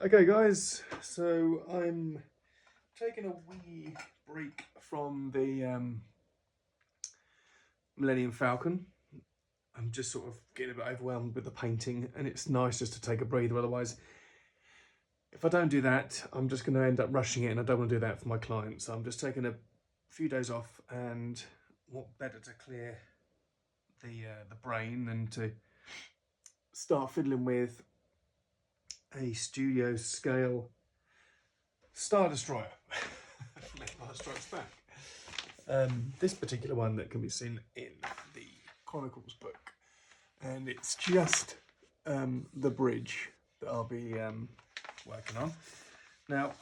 Okay guys, so I'm taking a wee break from the Millennium Falcon. I'm just sort of getting a bit overwhelmed with the painting, and it's nice just to take a breather. Otherwise, if I don't do that, I'm just going to end up rushing it, and I don't want to do that for my clients. So I'm just taking a few days off, and what better to clear the brain than to start fiddling with a studio scale Star Destroyer. Empire Strikes Back. This particular one that can be seen in the Chronicles book, and it's just the bridge that I'll be working on. Now,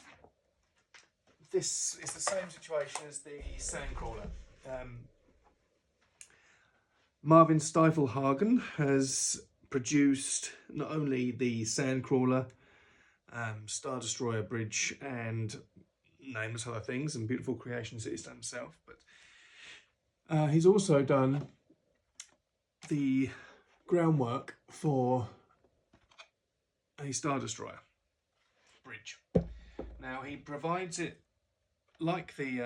this is the same situation as the Sandcrawler. Marvin Stifelhagen has produced not only the Sandcrawler, Star Destroyer bridge, and nameless other things and beautiful creations that he's done himself, but he's also done the groundwork for a Star Destroyer bridge. Now he provides it like the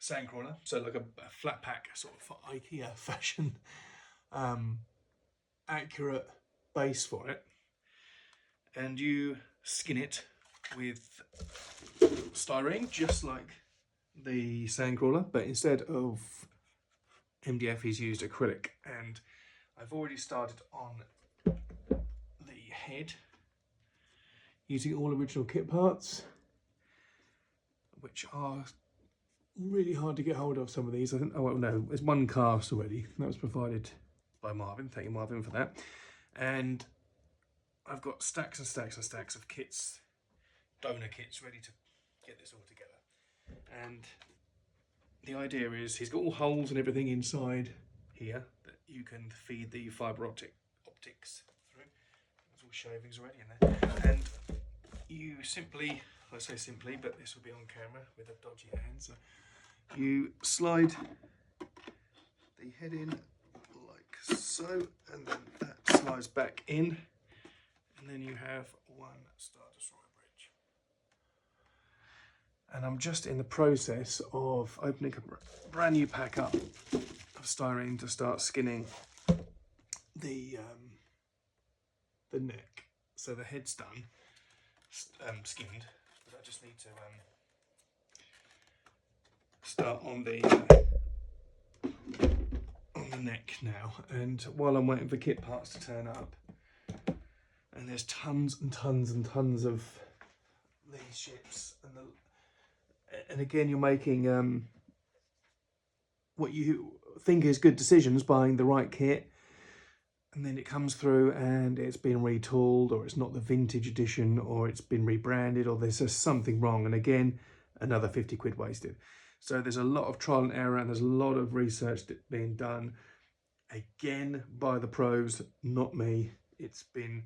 Sandcrawler, so like a flat pack sort of IKEA fashion, accurate base for it, and you skin it with styrene just like the Sandcrawler, but instead of MDF he's used acrylic, and I've already started on the head using all original kit parts, which are really hard to get hold of. Some of these, I think, oh well, no, there's one cast already that was provided by Marvin. Thank you, Marvin, for that. And I've got stacks and stacks and stacks of kits, donor kits, ready to get this all together. And the idea is he's got all holes and everything inside here that you can feed the fibre optics through. There's all shavings already in there. And you simply, I say simply, but this will be on camera with a dodgy hand, so you slide the head in like so, and then that slides back in, and then you have one Star Destroyer bridge. And I'm just in the process of opening a brand new pack up of styrene to start skinning the neck. So the head's done, skinned, but I just need to start on the neck now. And while I'm waiting for kit parts to turn up, and there's tons and tons and tons of these ships, and again you're making what you think is good decisions, buying the right kit, and then it comes through and it's been retooled, or it's not the vintage edition, or it's been rebranded, or there's just something wrong, and again another 50 quid wasted. So there's a lot of trial and error, and there's a lot of research being done, again by the pros, not me. It's been,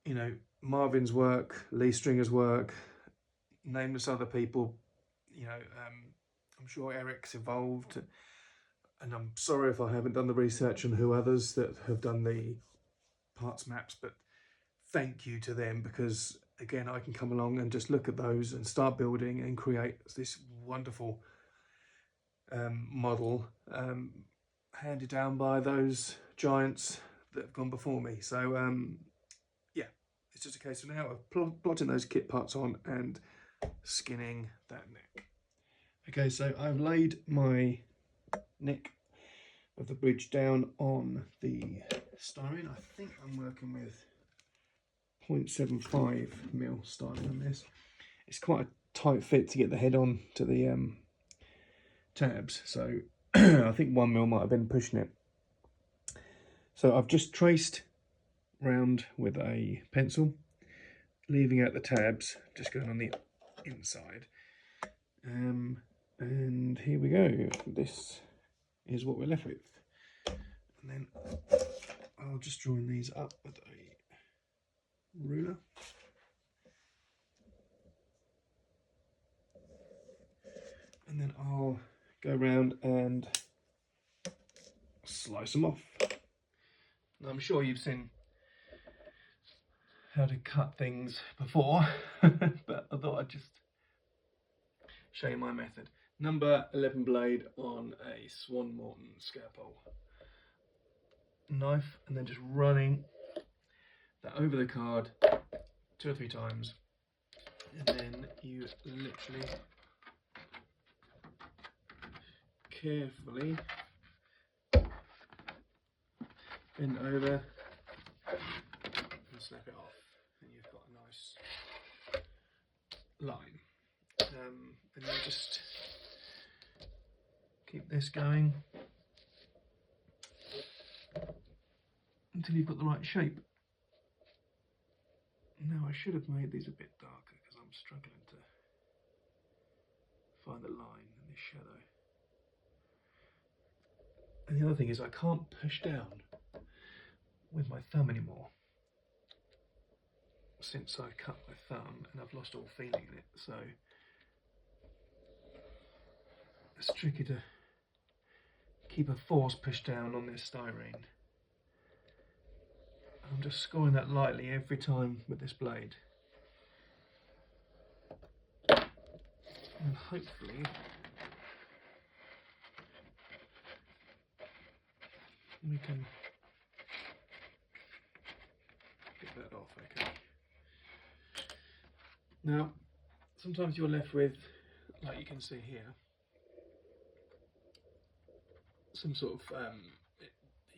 you know, Marvin's work, Lee Stringer's work, nameless other people, you know, I'm sure Eric's involved, and I'm sorry if I haven't done the research on who others that have done the parts maps, but thank you to them, because again I can come along and just look at those and start building and create this wonderful model handed down by those giants that have gone before me. So yeah, it's just a case of now of plotting those kit parts on and skinning that neck. Okay, so I've laid my neck of the bridge down on the styrene. I think I'm working with 0.75mm styrene on this. It's quite a tight fit to get the head on to the tabs, so I think 1mm might have been pushing it. So I've just traced round with a pencil, leaving out the tabs, just going on the inside. And here we go. This is what we're left with. And then I'll just join these up with a ruler. And then I'll go around and slice them off. Now, I'm sure you've seen how to cut things before, but I thought I'd just show you my method. Number 11 blade on a Swan Morton scalpel knife, and then just running that over the card 2 or 3 times, and then you literally carefully bend over and snap it off, and you've got a nice line. And you just keep this going until you've got the right shape. Now I should have made these a bit darker because I'm struggling to find the line in this shadow. And the other thing is I can't push down with my thumb anymore since I cut my thumb and I've lost all feeling in it, so it's tricky to keep a force pushed down on this styrene. I'm just scoring that lightly every time with this blade, and hopefully we can get that off. Okay. Now, sometimes you're left with, like you can see here, some sort of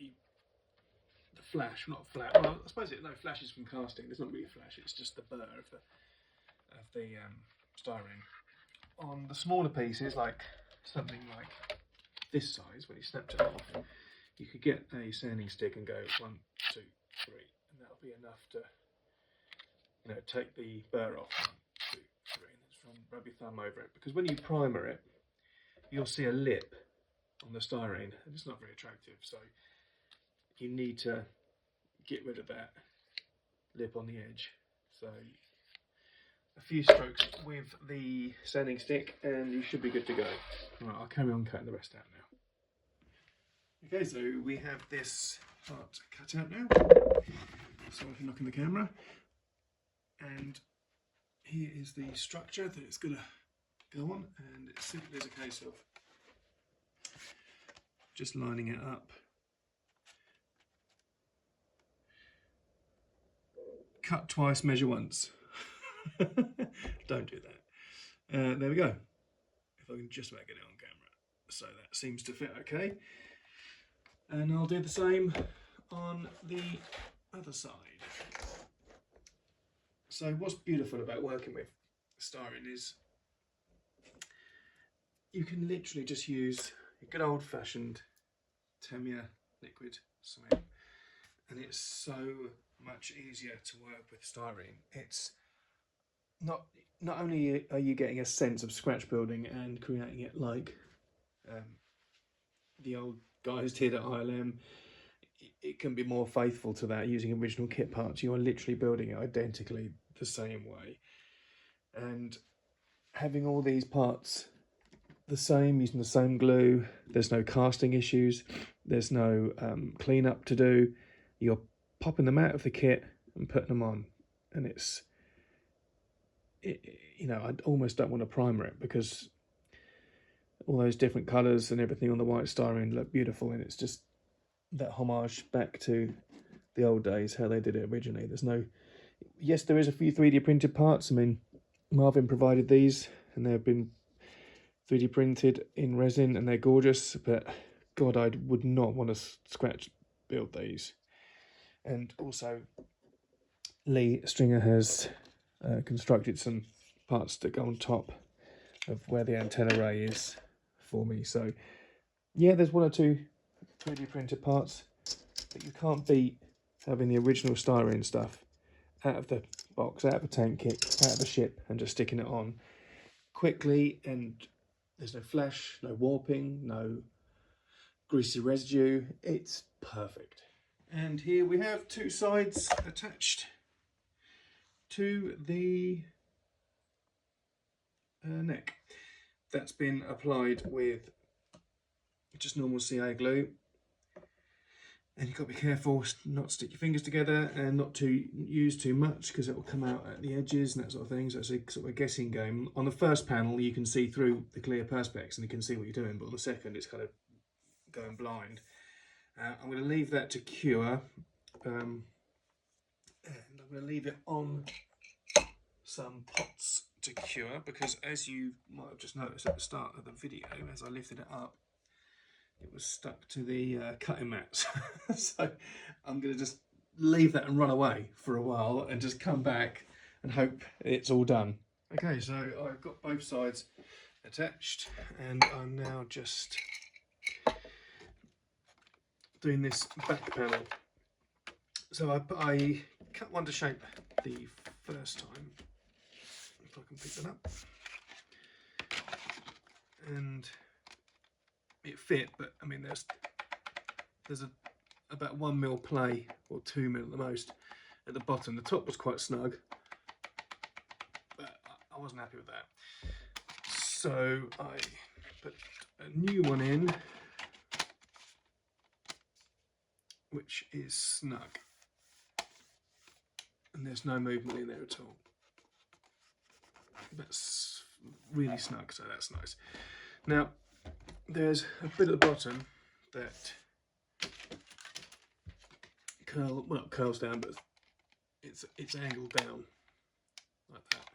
the flash, not flat. Well, I suppose no flashes from casting. There's not really flash. It's just the burr of the styrene. On the smaller pieces, like something like this size, when you snapped it off, you could get a sanding stick and go 1, 2, 3, and that'll be enough to, you know, take the burr off. 1, 2, 3, and just rub your thumb over it. Because when you primer it, you'll see a lip on the styrene, and it's not very attractive. So you need to get rid of that lip on the edge. So a few strokes with the sanding stick and you should be good to go. Right, I'll carry on cutting the rest out now. Okay, so we have this part cut out now. Sorry for knocking the camera. And here is the structure that it's going to go on, and it simply is a case of just lining it up. Cut twice, measure once. Don't do that. There we go. If I can just about get it on camera. So that seems to fit okay. And I'll do the same on the other side. So what's beautiful about working with styrene is you can literally just use a good old-fashioned Tamiya liquid cement, and it's so much easier to work with styrene. It's not only are you getting a sense of scratch building and creating it like the old guys did at ILM, it can be more faithful to that using original kit parts. You are literally building it identically the same way, and having all these parts the same, using the same glue, there's no casting issues, there's no cleanup to do. You're popping them out of the kit and putting them on, and you know, I almost don't want to primer it because all those different colours and everything on the white styrene look beautiful, and it's just that homage back to the old days, how they did it originally. There's no, yes, there is a few 3D printed parts. I mean, Marvin provided these, and they've been 3D printed in resin, and they're gorgeous, but God, I would not want to scratch build these. And also, Lee Stringer has constructed some parts that go on top of where the antenna array is for me. So yeah, there's 1 or 2 3D printed parts, but you can't beat having the original styrene stuff out of the box, out of the tank kit, out of the ship, and just sticking it on quickly, and there's no flash, no warping, no greasy residue. It's perfect. And here we have 2 sides attached to the neck. That's been applied with just normal CA glue. And you've got to be careful not to stick your fingers together and not to use too much, because it will come out at the edges and that sort of thing. So it's a sort of a guessing game. On the first panel, you can see through the clear perspex and you can see what you're doing, but on the second, it's kind of going blind. I'm going to leave that to cure, and I'm going to leave it on some pots to cure, because as you might have just noticed at the start of the video, as I lifted it up, it was stuck to the cutting mats. So I'm going to just leave that and run away for a while and just come back and hope it's all done. Okay, so I've got both sides attached and I'm now just doing this back panel. So I cut one to shape the first time, if I can pick that up, and it fit, but I mean there's about 1 mil play, or 2 mil at the most, at the bottom. The top was quite snug, but I wasn't happy with that. So I put a new one in, which is snug, and there's no movement in there at all. That's really snug, so that's nice. Now there's a bit at the bottom that not curls down, but it's angled down like that.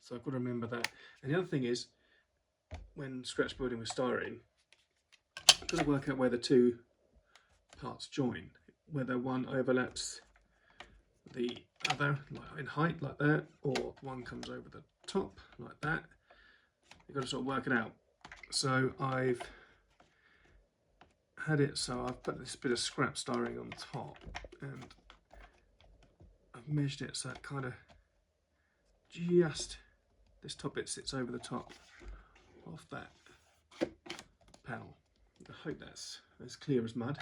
So I've got to remember that. And the other thing is, when scratch building with styrene, I've got to work out where the two parts join, whether one overlaps the other, like in height like that, or one comes over the top like that. You've got to sort of work it out. So I've had it, so I've put this bit of scrap styrene on top and I've measured it so it kind of just, this top bit sits over the top of that panel. I hope that's as clear as mud.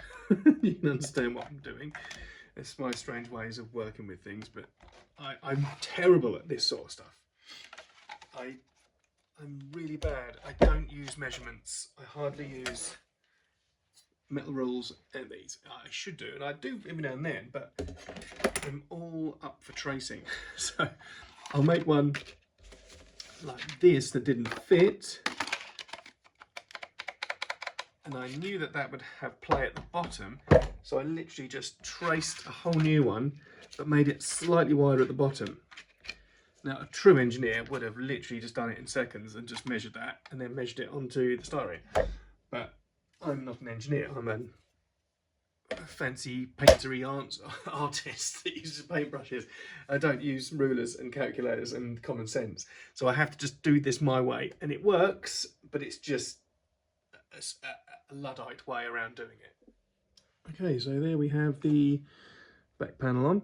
You can understand what I'm doing. It's my strange ways of working with things, but I'm terrible at this sort of stuff. I'm really bad. I don't use measurements. I hardly use metal rules and these. I should do, and I do every now and then, but I'm all up for tracing. So I'll make one like this that didn't fit, and I knew that that would have play at the bottom, so I literally just traced a whole new one but made it slightly wider at the bottom. Now a true engineer would have literally just done it in seconds and just measured that and then measured it onto the styrene, but I'm not an engineer. I'm a fancy paintery artist that uses paintbrushes. I don't use rulers and calculators and common sense, so I have to just do this my way, and it works, but it's just a Luddite way around doing it. Okay, so there we have the back panel on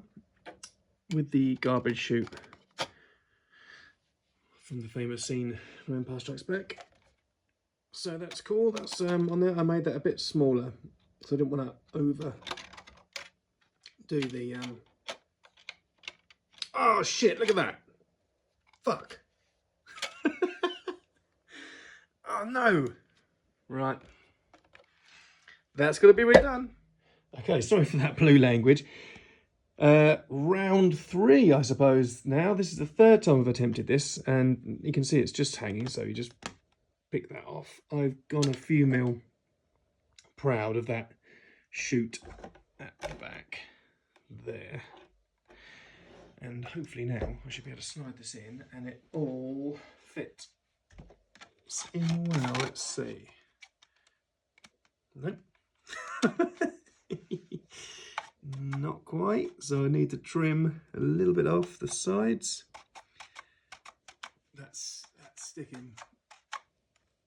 with the garbage chute from the famous scene from Empire Strikes Back. So that's cool. That's on there. I made that a bit smaller, so I didn't want to over do the oh shit, look at that. Fuck. Oh no. Right. That's got to be redone. Okay, sorry for that blue language. Round 3, I suppose now. This is the 3rd time I've attempted this, and you can see it's just hanging, so you just pick that off. I've gone a few mil proud of that chute at the back there, and hopefully now I should be able to slide this in and it all fits in well. Let's see. Nope. Not quite, so I need to trim a little bit off the sides. That's sticking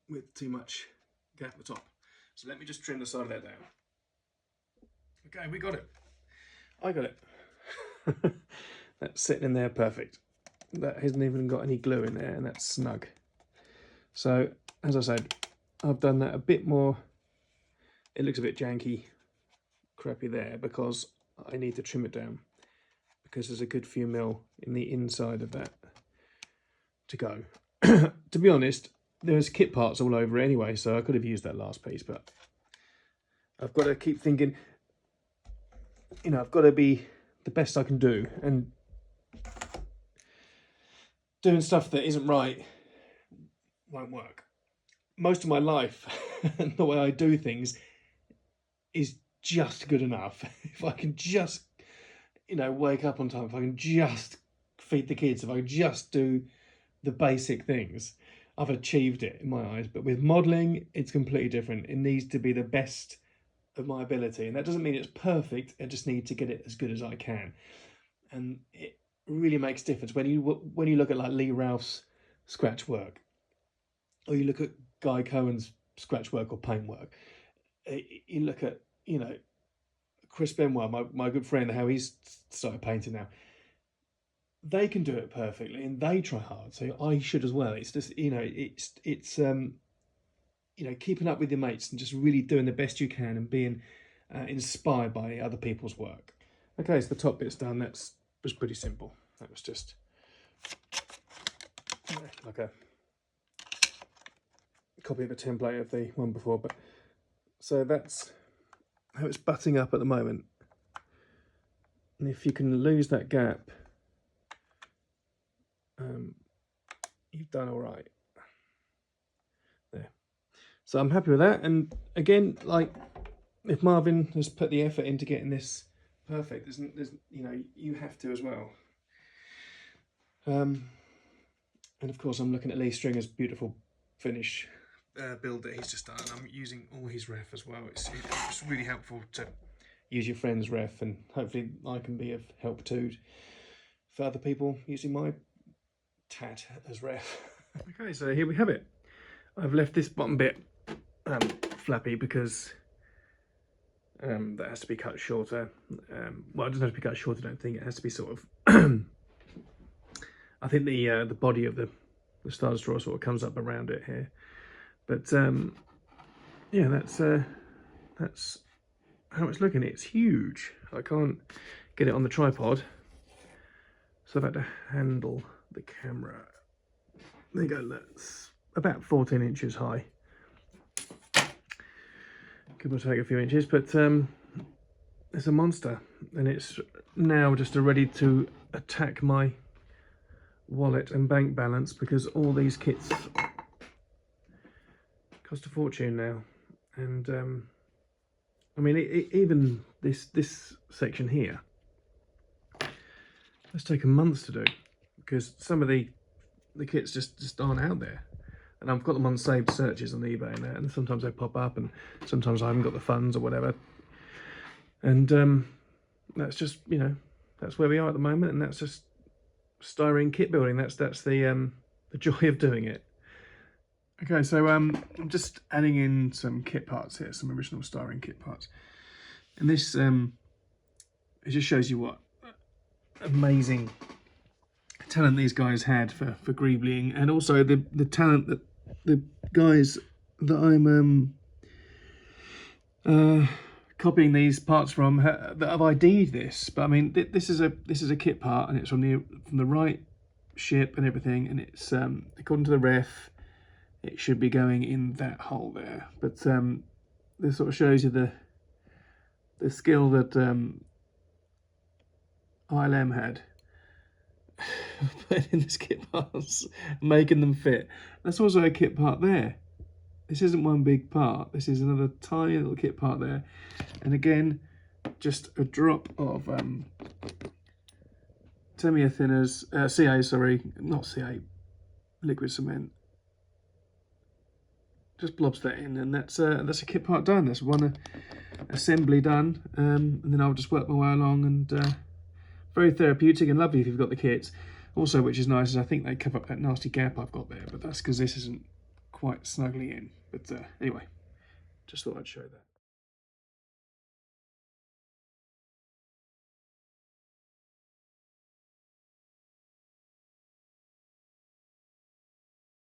with too much gap at the top. So let me just trim the side of that down. Okay, we got it. I got it. That's sitting in there perfect. That hasn't even got any glue in there, and that's snug. So, as I said, I've done that a bit more. It looks a bit janky, crappy there, because I need to trim it down, because there's a good few mil in the inside of that to go. To be honest, there's kit parts all over it anyway, so I could have used that last piece, but I've got to keep thinking, you know, I've got to be the best I can do, and doing stuff that isn't right won't work. Most of my life and the way I do things is just good enough. If I can just, you know, wake up on time, if I can just feed the kids, if I can just do the basic things, I've achieved it in my eyes. But with modelling, it's completely different. It needs to be the best of my ability, and that doesn't mean it's perfect. I just need to get it as good as I can, and it really makes a difference when you look at like Lee Ralph's scratch work, or you look at Guy Cohen's scratch work or paint work. You look at, you know, Chris Benoit, my good friend, how he's started painting now. They can do it perfectly, and they try hard, so I should as well. It's just, you know, it's you know, keeping up with your mates and just really doing the best you can and being inspired by other people's work. Okay, so the top bit's done. That was pretty simple. That was just like a copy of a template of the one before. But so that's how it's butting up at the moment. And if you can lose that gap, you've done all right. There. So I'm happy with that. And again, like, if Marvin has put the effort into getting this perfect, there's you know, you have to as well. And of course, I'm looking at Lee Stringer's beautiful finish build that he's just done. I'm using all his ref as well. It's really helpful to use your friend's ref, and hopefully I can be of help too for other people using my tat as ref. Okay, so here we have it. I've left this bottom bit flappy because that has to be cut shorter. Well, it doesn't have to be cut shorter, I don't think. It has to be sort of I think the body of the starter straw sort of comes up around it here. But yeah, that's how it's looking. It's huge. I can't get it on the tripod, so I've had to handle the camera. There you go. That's about 14 inches high. Could take a few inches, but it's a monster, and it's now just ready to attack my wallet and bank balance, because all these kits cost a fortune now. And I mean, even this section here has taken months to do, because some of the kits just aren't out there, and I've got them on saved searches on eBay and that, and sometimes they pop up, and sometimes I haven't got the funds or whatever. And that's just, you know, that's where we are at the moment, and that's just styrene kit building. That's the joy of doing it. Okay, so I'm just adding in some kit parts here, some original styrene kit parts, and this it just shows you what amazing talent these guys had for greebling, and also the talent that the guys that I'm copying these parts from that have ID'd this. But I mean, this is a kit part, and it's from the right ship and everything, and it's according to the ref, it should be going in that hole there. But this sort of shows you the skill that ILM had putting in this kit parts, making them fit. That's also a kit part there. This isn't one big part. This is another tiny little kit part there. And again, just a drop of Tamiya thinners, CA, sorry, not CA, liquid cement. Just blobs that in, and that's a kit part done. That's one assembly done, and then I'll just work my way along. And very therapeutic and lovely if you've got the kits. Also, which is nice, is I think they cover up that nasty gap I've got there, but that's because this isn't quite snugly in. But anyway, just thought I'd show that.